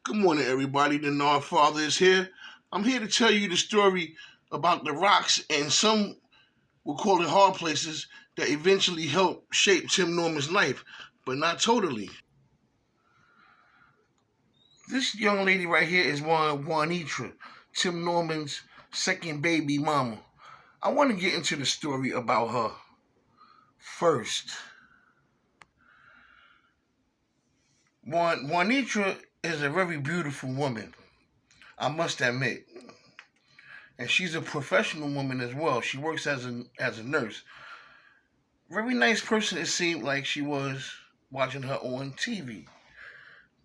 Good morning, everybody. The Nard Father is here. I'm here to tell you the story about the rocks and some will call it hard places that eventually helped shape Tim Norman's life, but not totally. This young lady right here is Juanitra, Tim Norman's second baby mama. I want to get into the story about her first. Juanitra is a very beautiful woman, I must admit. And she's a professional woman as well. She works as a nurse. Very nice person it seemed like she was watching her on TV.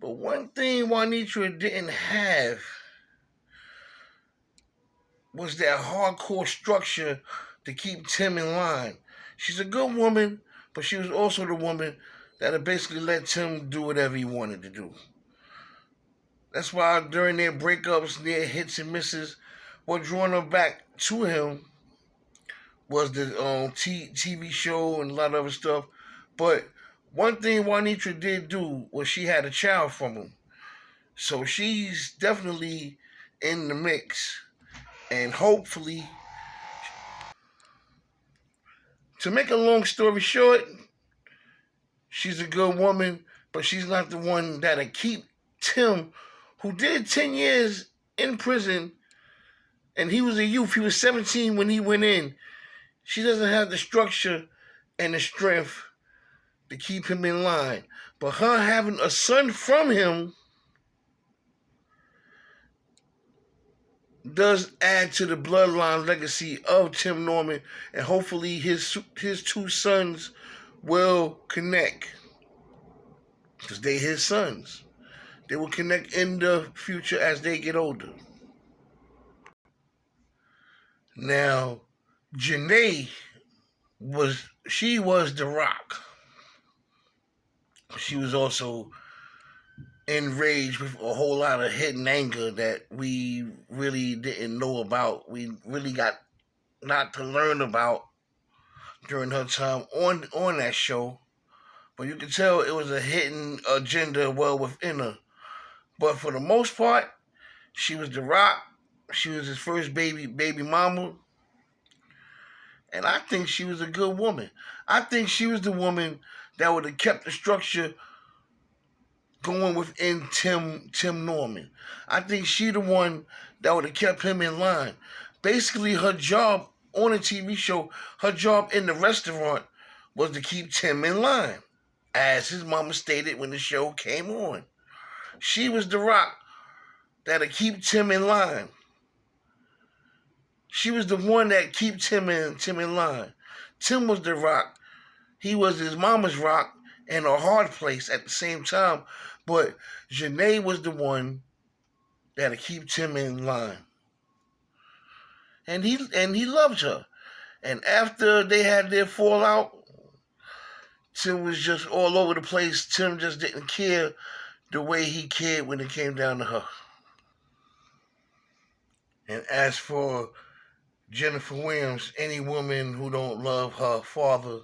But one thing Juanitra didn't have was that hardcore structure to keep Tim in line. She's a good woman, but she was also the woman that had basically let Tim do whatever he wanted to do. That's why during their breakups, their hits and misses, what drawing her back to him was the TV show and a lot of other stuff. But one thing Juanitra did do was she had a child from him. So she's definitely in the mix. And hopefully, to make a long story short, she's a good woman, but she's not the one that'll keep Tim, who did 10 years in prison, and he was a youth. He was 17 when he went in. She doesn't have the structure and the strength to keep him in line. But her having a son from him does add to the bloodline legacy of Tim Norman, and hopefully his two sons will connect, because they his sons. They will connect in the future as they get older. Now, Janae was the rock. She was also enraged with a whole lot of hidden anger that we really didn't know about. We really got not to learn about during her time on that show. But you could tell it was a hidden agenda well within her. But for the most part, she was the rock. She was his first baby mama. And I think she was a good woman. I think she was the woman that would have kept the structure going within Tim Norman. I think she the one that would have kept him in line. Basically, her job on a TV show, her job in the restaurant was to keep Tim in line, as his mama stated when the show came on. She was the rock that'll keep Tim in line. She was the one that keep Tim in line. Tim was the rock. He was his mama's rock and a hard place at the same time. But Janae was the one that'll keep Tim in line. And he loved her. And after they had their fallout, Tim was just all over the place. Tim just didn't care the way he cared when it came down to her. And as for Jennifer Williams, any woman who don't love her father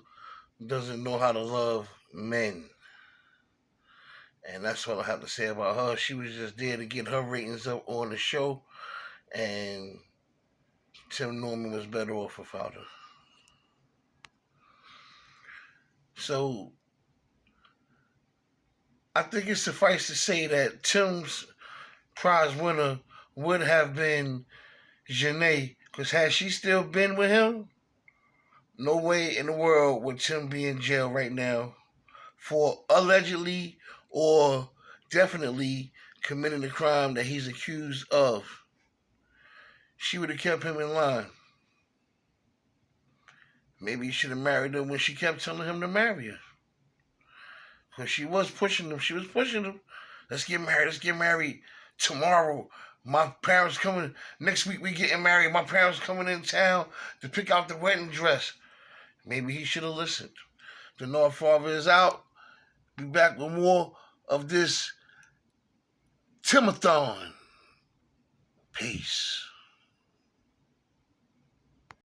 doesn't know how to love men. And that's what I have to say about her. She was just there to get her ratings up on the show. And Tim Norman was better off without her. So I think it's suffice to say that Tim's prize winner would have been Janae. Because had she still been with him, no way in the world would Tim be in jail right now for allegedly or definitely committing the crime that he's accused of. She would have kept him in line. Maybe he should have married her when she kept telling him to marry her. Because she was pushing him. She was pushing him. Let's get married tomorrow. My parents coming. Next week we getting married. My parents coming in town to pick out the wedding dress. Maybe he should have listened. The North Father is out. Be back with more of this Timathon. Peace.